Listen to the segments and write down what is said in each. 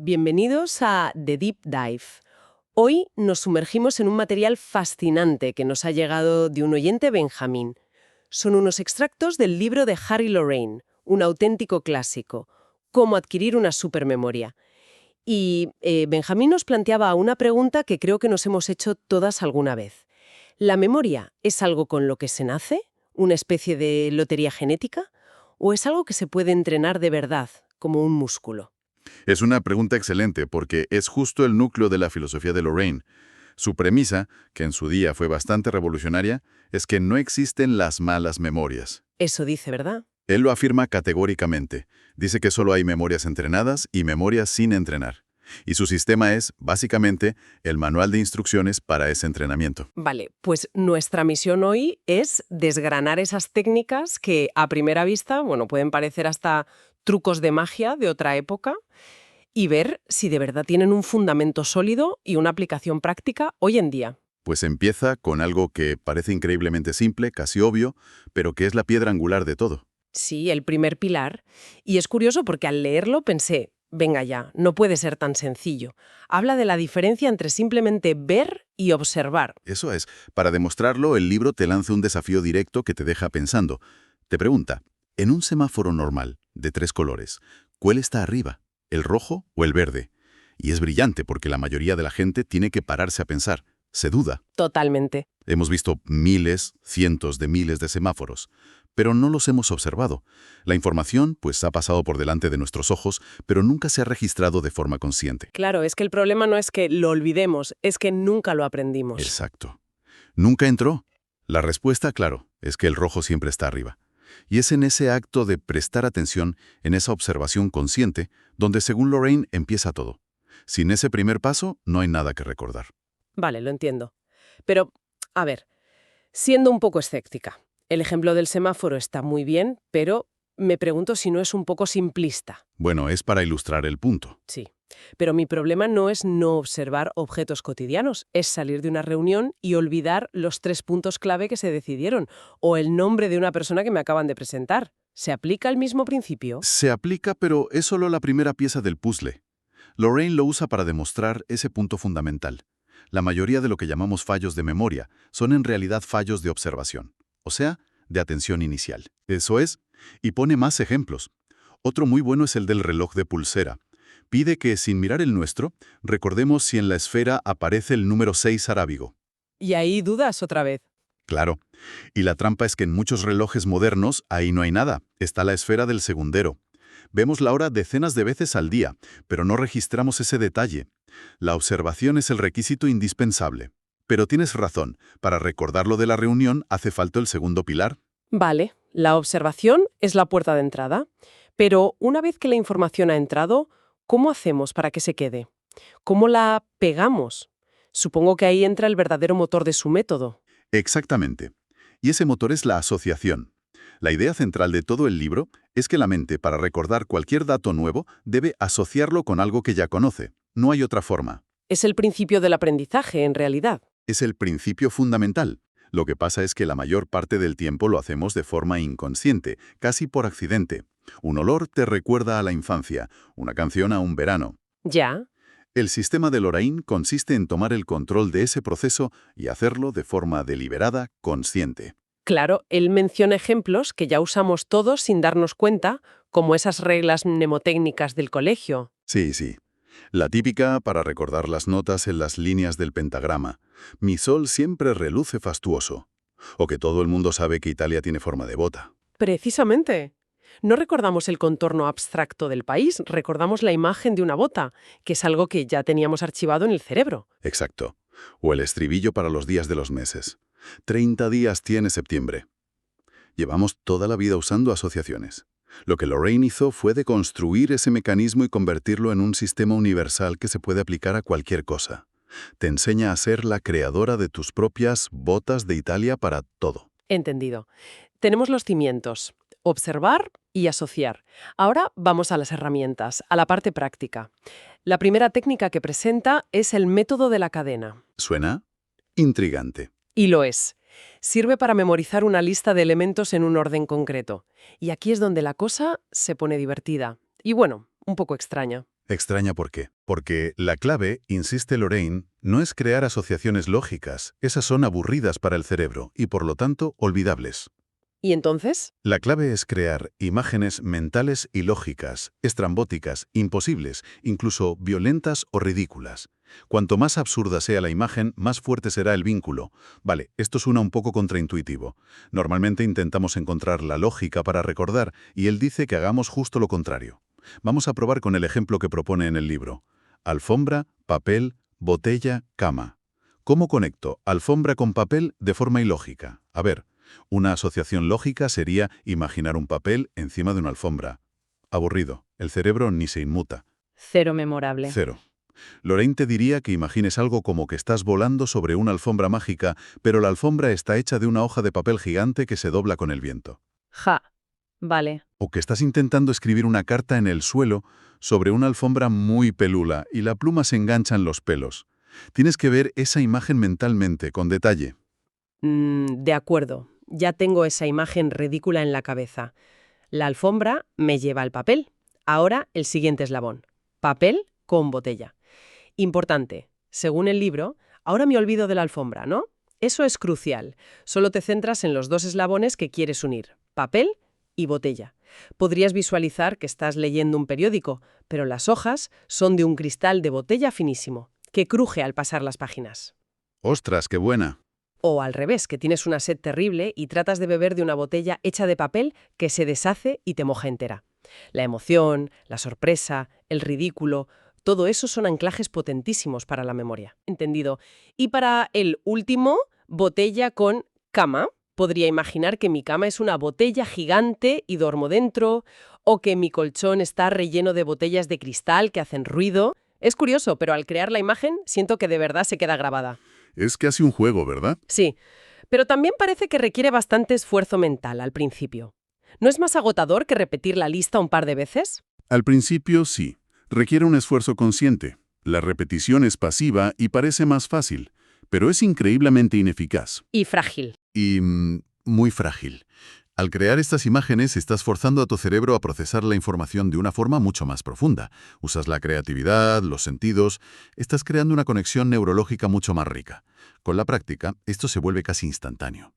Bienvenidos a The Deep Dive. Hoy nos sumergimos en un material fascinante que nos ha llegado de un oyente, Benjamín. Son unos extractos del libro de Harry Lorayne, un auténtico clásico, Cómo adquirir una supermemoria. Y Benjamín nos planteaba una pregunta que creo que nos hemos hecho todas alguna vez. ¿La memoria es algo con lo que se nace? ¿Una especie de lotería genética? ¿O es algo que se puede entrenar de verdad, como un músculo? Es una pregunta excelente porque es justo el núcleo de la filosofía de Lorayne. Su premisa, que en su día fue bastante revolucionaria, es que no existen las malas memorias. Eso dice, ¿verdad? Él lo afirma categóricamente. Dice que solo hay memorias entrenadas y memorias sin entrenar. Y su sistema es, básicamente, el manual de instrucciones para ese entrenamiento. Vale, pues nuestra misión hoy es desgranar esas técnicas que a primera vista, bueno, pueden parecer hasta trucos de magia de otra época y ver si de verdad tienen un fundamento sólido y una aplicación práctica hoy en día. Pues empieza con algo que parece increíblemente simple, casi obvio, pero que es la piedra angular de todo. Sí, el primer pilar. Y es curioso porque al leerlo pensé, venga ya, no puede ser tan sencillo. Habla de la diferencia entre simplemente ver y observar. Eso es. Para demostrarlo, el libro te lanza un desafío directo que te deja pensando. Te pregunta, en un semáforo normal, de 3 colores, ¿cuál está arriba? ¿El rojo o el verde? Y es brillante porque la mayoría de la gente tiene que pararse a pensar. Se duda. Totalmente. Hemos visto miles, cientos de miles de semáforos, pero no los hemos observado. La información, pues, ha pasado por delante de nuestros ojos, pero nunca se ha registrado de forma consciente. Claro, es que el problema no es que lo olvidemos, es que nunca lo aprendimos. Exacto. Nunca entró. La respuesta, claro, es que el rojo siempre está arriba. Y es en ese acto de prestar atención, en esa observación consciente, donde según Lorayne empieza todo. Sin ese primer paso, no hay nada que recordar. Vale, lo entiendo. Pero, a ver, siendo un poco escéptica, el ejemplo del semáforo está muy bien, pero me pregunto si no es un poco simplista. Bueno, es para ilustrar el punto. Sí. Pero mi problema no es no observar objetos cotidianos, es salir de una reunión y olvidar los 3 puntos clave que se decidieron, o el nombre de una persona que me acaban de presentar. ¿Se aplica el mismo principio? Se aplica, pero es solo la primera pieza del puzzle. Lorayne lo usa para demostrar ese punto fundamental. La mayoría de lo que llamamos fallos de memoria son en realidad fallos de observación, o sea, de atención inicial. Eso es, y pone más ejemplos. Otro muy bueno es el del reloj de pulsera. Pide que, sin mirar el nuestro, recordemos si en la esfera aparece el número 6 arábigo. Y ahí dudas otra vez. Claro. Y la trampa es que en muchos relojes modernos ahí no hay nada. Está la esfera del segundero. Vemos la hora decenas de veces al día, pero no registramos ese detalle. La observación es el requisito indispensable. Pero tienes razón, para recordar lo de la reunión hace falta el segundo pilar. Vale, la observación es la puerta de entrada, pero una vez que la información ha entrado, ¿cómo hacemos para que se quede? ¿Cómo la pegamos? Supongo que ahí entra el verdadero motor de su método. Exactamente. Y ese motor es la asociación. La idea central de todo el libro es que la mente, para recordar cualquier dato nuevo, debe asociarlo con algo que ya conoce. No hay otra forma. Es el principio del aprendizaje, en realidad. Es el principio fundamental. Lo que pasa es que la mayor parte del tiempo lo hacemos de forma inconsciente, casi por accidente. Un olor te recuerda a la infancia, una canción a un verano. Ya. El sistema de Lorayne consiste en tomar el control de ese proceso y hacerlo de forma deliberada, consciente. Claro, él menciona ejemplos que ya usamos todos sin darnos cuenta, como esas reglas mnemotécnicas del colegio. Sí, sí. La típica para recordar las notas en las líneas del pentagrama. Mi sol siempre reluce fastuoso. O que todo el mundo sabe que Italia tiene forma de bota. Precisamente. No recordamos el contorno abstracto del país, recordamos la imagen de una bota, que es algo que ya teníamos archivado en el cerebro. Exacto. O el estribillo para los días de los meses. 30 días tiene septiembre. Llevamos toda la vida usando asociaciones. Lo que Lorayne hizo fue deconstruir ese mecanismo y convertirlo en un sistema universal que se puede aplicar a cualquier cosa. Te enseña a ser la creadora de tus propias botas de Italia para todo. Entendido. Tenemos los cimientos, observar y asociar. Ahora vamos a las herramientas, a la parte práctica. La primera técnica que presenta es el método de la cadena. ¿Suena? Intrigante. Y lo es. Sirve para memorizar una lista de elementos en un orden concreto. Y aquí es donde la cosa se pone divertida. Y bueno, un poco extraña. Extraña por qué. Porque la clave, insiste Lorraine, no es crear asociaciones lógicas. Esas son aburridas para el cerebro y, por lo tanto, olvidables. ¿Y entonces? La clave es crear imágenes mentales y lógicas, estrambóticas, imposibles, incluso violentas o ridículas. Cuanto más absurda sea la imagen, más fuerte será el vínculo. Vale, esto suena un poco contraintuitivo. Normalmente intentamos encontrar la lógica para recordar, y él dice que hagamos justo lo contrario. Vamos a probar con el ejemplo que propone en el libro. Alfombra, papel, botella, cama. ¿Cómo conecto alfombra con papel de forma ilógica? A ver, una asociación lógica sería imaginar un papel encima de una alfombra. Aburrido. El cerebro ni se inmuta. Cero memorable. Cero. Lorraine te diría que imagines algo como que estás volando sobre una alfombra mágica, pero la alfombra está hecha de una hoja de papel gigante que se dobla con el viento. Ja. Vale. O que estás intentando escribir una carta en el suelo sobre una alfombra muy pelula y la pluma se engancha en los pelos. Tienes que ver esa imagen mentalmente, con detalle. De acuerdo. Ya tengo esa imagen ridícula en la cabeza. La alfombra me lleva al papel. Ahora el siguiente eslabón. Papel con botella. Importante. Según el libro, ahora me olvido de la alfombra, ¿no? Eso es crucial. Solo te centras en los dos eslabones que quieres unir. Papel y botella. Podrías visualizar que estás leyendo un periódico, pero las hojas son de un cristal de botella finísimo, que cruje al pasar las páginas. ¡Ostras, qué buena! O al revés, que tienes una sed terrible y tratas de beber de una botella hecha de papel que se deshace y te moja entera. La emoción, la sorpresa, el ridículo, todo eso son anclajes potentísimos para la memoria. ¿Entendido? Y para el último, botella con cama. Podría imaginar que mi cama es una botella gigante y duermo dentro, o que mi colchón está relleno de botellas de cristal que hacen ruido. Es curioso, pero al crear la imagen siento que de verdad se queda grabada. Es casi un juego, ¿verdad? Sí, pero también parece que requiere bastante esfuerzo mental al principio. ¿No es más agotador que repetir la lista un par de veces? Al principio, sí. Requiere un esfuerzo consciente. La repetición es pasiva y parece más fácil, pero es increíblemente ineficaz. Y frágil. Y muy frágil. Al crear estas imágenes, estás forzando a tu cerebro a procesar la información de una forma mucho más profunda. Usas la creatividad, los sentidos, estás creando una conexión neurológica mucho más rica. Con la práctica, esto se vuelve casi instantáneo.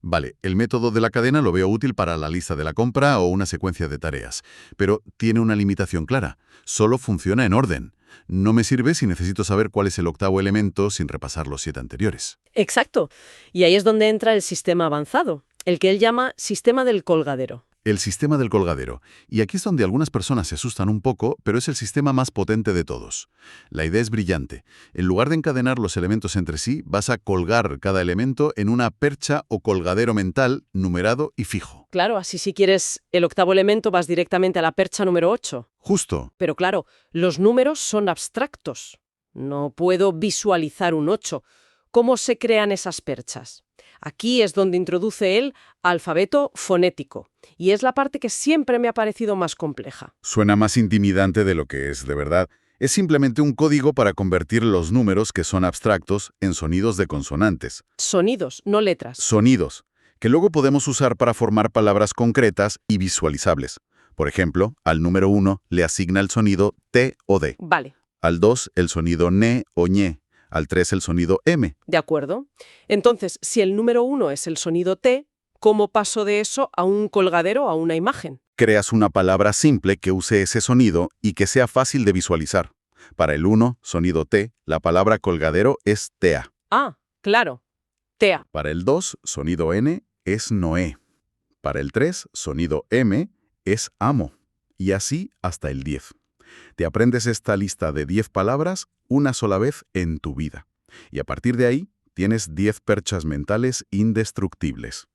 Vale, el método de la cadena lo veo útil para la lista de la compra o una secuencia de tareas, pero tiene una limitación clara. Solo funciona en orden. No me sirve si necesito saber cuál es el octavo elemento sin repasar los 7 anteriores. Exacto. Y ahí es donde entra el sistema avanzado, el que él llama sistema del colgadero. El sistema del colgadero. Y aquí es donde algunas personas se asustan un poco, pero es el sistema más potente de todos. La idea es brillante. En lugar de encadenar los elementos entre sí, vas a colgar cada elemento en una percha o colgadero mental, numerado y fijo. Claro, así si quieres el octavo elemento vas directamente a la percha número 8. Justo. Pero claro, los números son abstractos. No puedo visualizar un 8. ¿Cómo se crean esas perchas? Aquí es donde introduce el alfabeto fonético, y es la parte que siempre me ha parecido más compleja. Suena más intimidante de lo que es, de verdad. Es simplemente un código para convertir los números que son abstractos en sonidos de consonantes. Sonidos, no letras. Sonidos, que luego podemos usar para formar palabras concretas y visualizables. Por ejemplo, al número 1 le asigna el sonido T o D. Vale. Al 2 el sonido NE o ñe. Al 3 el sonido M. De acuerdo. Entonces, si el número 1 es el sonido T, ¿cómo paso de eso a un colgadero, a una imagen? Creas una palabra simple que use ese sonido y que sea fácil de visualizar. Para el 1, sonido T, la palabra colgadero es tea. Ah, claro. Tea. Para el 2, sonido N, es Noé. Para el 3, sonido M, es amo. Y así hasta el 10. Te aprendes esta lista de 10 palabras una sola vez en tu vida. Y a partir de ahí, tienes 10 perchas mentales indestructibles.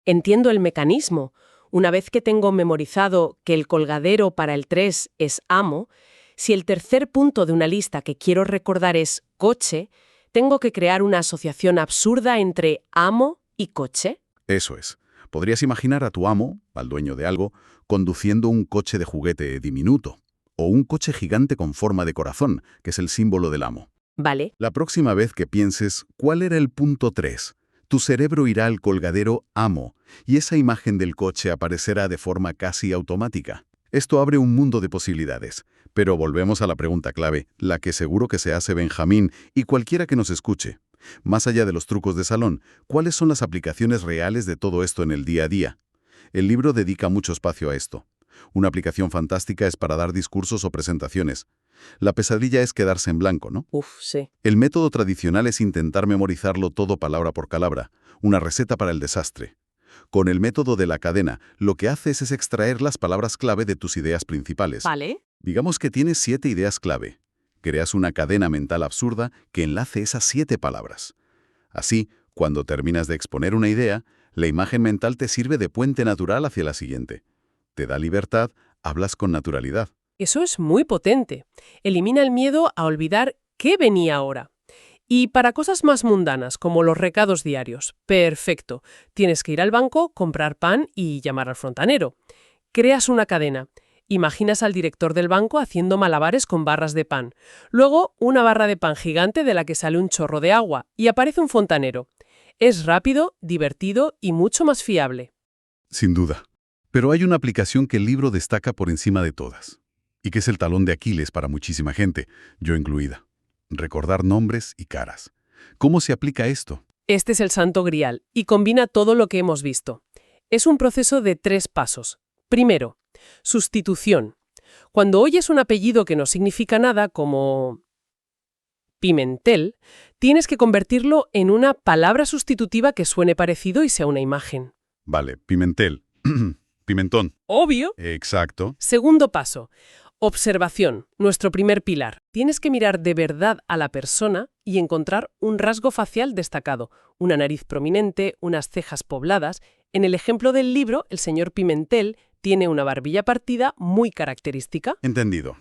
Entiendo el mecanismo. Una vez que tengo memorizado que el colgadero para el 3 es amo, si el tercer punto de una lista que quiero recordar es coche, tengo que crear una asociación absurda entre amo y coche. Eso es. Podrías imaginar a tu amo, al dueño de algo, conduciendo un coche de juguete diminuto, o un coche gigante con forma de corazón, que es el símbolo del amo. Vale. La próxima vez que pienses cuál era el punto 3, tu cerebro irá al colgadero amo, y esa imagen del coche aparecerá de forma casi automática. Esto abre un mundo de posibilidades. Pero volvemos a la pregunta clave, la que seguro que se hace Benjamín y cualquiera que nos escuche. Más allá de los trucos de salón, ¿cuáles son las aplicaciones reales de todo esto en el día a día? El libro dedica mucho espacio a esto. Una aplicación fantástica es para dar discursos o presentaciones. La pesadilla es quedarse en blanco, ¿no? Sí. El método tradicional es intentar memorizarlo todo palabra por palabra, una receta para el desastre. Con el método de la cadena, lo que haces es extraer las palabras clave de tus ideas principales. Vale. Digamos que tienes 7 ideas clave. Creas una cadena mental absurda que enlace esas 7 palabras. Así, cuando terminas de exponer una idea, la imagen mental te sirve de puente natural hacia la siguiente. Te da libertad, hablas con naturalidad. Eso es muy potente. Elimina el miedo a olvidar qué venía ahora. Y para cosas más mundanas, como los recados diarios, perfecto. Tienes que ir al banco, comprar pan y llamar al fontanero. Creas una cadena. Imaginas al director del banco haciendo malabares con barras de pan. Luego, una barra de pan gigante de la que sale un chorro de agua y aparece un fontanero. Es rápido, divertido y mucho más fiable. Sin duda. Pero hay una aplicación que el libro destaca por encima de todas, y que es el talón de Aquiles para muchísima gente, yo incluida. Recordar nombres y caras. ¿Cómo se aplica esto? Este es el santo grial y combina todo lo que hemos visto. Es un proceso de 3 pasos. Primero, sustitución. Cuando oyes un apellido que no significa nada, como Pimentel, tienes que convertirlo en una palabra sustitutiva que suene parecido y sea una imagen. Vale, Pimentel. Pimentón. Obvio. Exacto. Segundo paso. Observación, nuestro primer pilar. Tienes que mirar de verdad a la persona y encontrar un rasgo facial destacado, una nariz prominente, unas cejas pobladas. En el ejemplo del libro, el señor Pimentel tiene una barbilla partida muy característica. Entendido.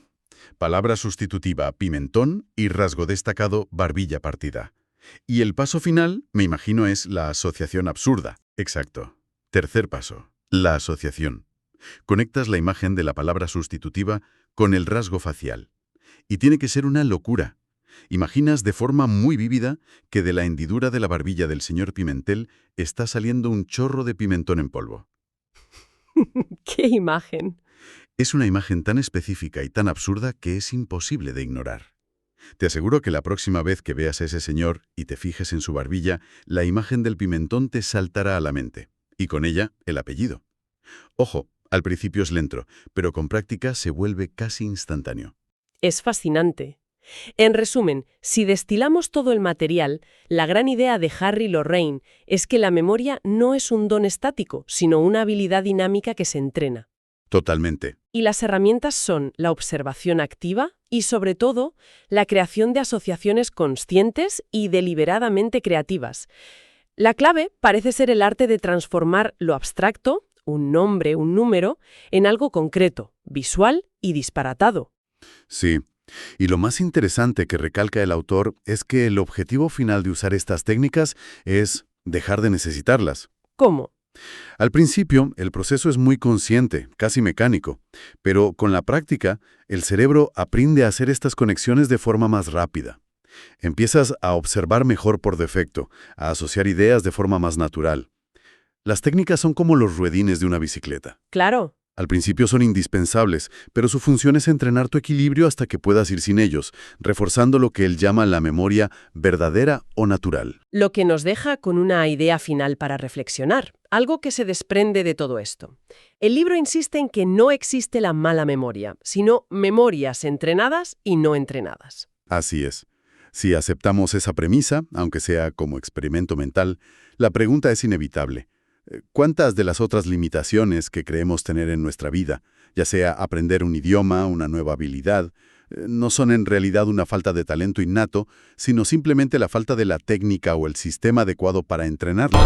Palabra sustitutiva, pimentón, y rasgo destacado, barbilla partida. Y el paso final, me imagino, es la asociación absurda. Exacto. Tercer paso, la asociación. Conectas la imagen de la palabra sustitutiva con el rasgo facial. Y tiene que ser una locura. Imaginas de forma muy vívida que de la hendidura de la barbilla del señor Pimentel está saliendo un chorro de pimentón en polvo. ¡Qué imagen! Es una imagen tan específica y tan absurda que es imposible de ignorar. Te aseguro que la próxima vez que veas a ese señor y te fijes en su barbilla, la imagen del pimentón te saltará a la mente. Y con ella, el apellido. Ojo, al principio es lento, pero con práctica se vuelve casi instantáneo. Es fascinante. En resumen, si destilamos todo el material, la gran idea de Harry Lorraine es que la memoria no es un don estático, sino una habilidad dinámica que se entrena. Totalmente. Y las herramientas son la observación activa y, sobre todo, la creación de asociaciones conscientes y deliberadamente creativas. La clave parece ser el arte de transformar lo abstracto, un nombre, un número, en algo concreto, visual y disparatado. Sí. Y lo más interesante que recalca el autor es que el objetivo final de usar estas técnicas es dejar de necesitarlas. ¿Cómo? Al principio, el proceso es muy consciente, casi mecánico, pero con la práctica, el cerebro aprende a hacer estas conexiones de forma más rápida. Empiezas a observar mejor por defecto, a asociar ideas de forma más natural. Las técnicas son como los ruedines de una bicicleta. Claro. Al principio son indispensables, pero su función es entrenar tu equilibrio hasta que puedas ir sin ellos, reforzando lo que él llama la memoria verdadera o natural. Lo que nos deja con una idea final para reflexionar, algo que se desprende de todo esto. El libro insiste en que no existe la mala memoria, sino memorias entrenadas y no entrenadas. Así es. Si aceptamos esa premisa, aunque sea como experimento mental, la pregunta es inevitable. ¿Cuántas de las otras limitaciones que creemos tener en nuestra vida, ya sea aprender un idioma, una nueva habilidad, no son en realidad una falta de talento innato, sino simplemente la falta de la técnica o el sistema adecuado para entrenarlas?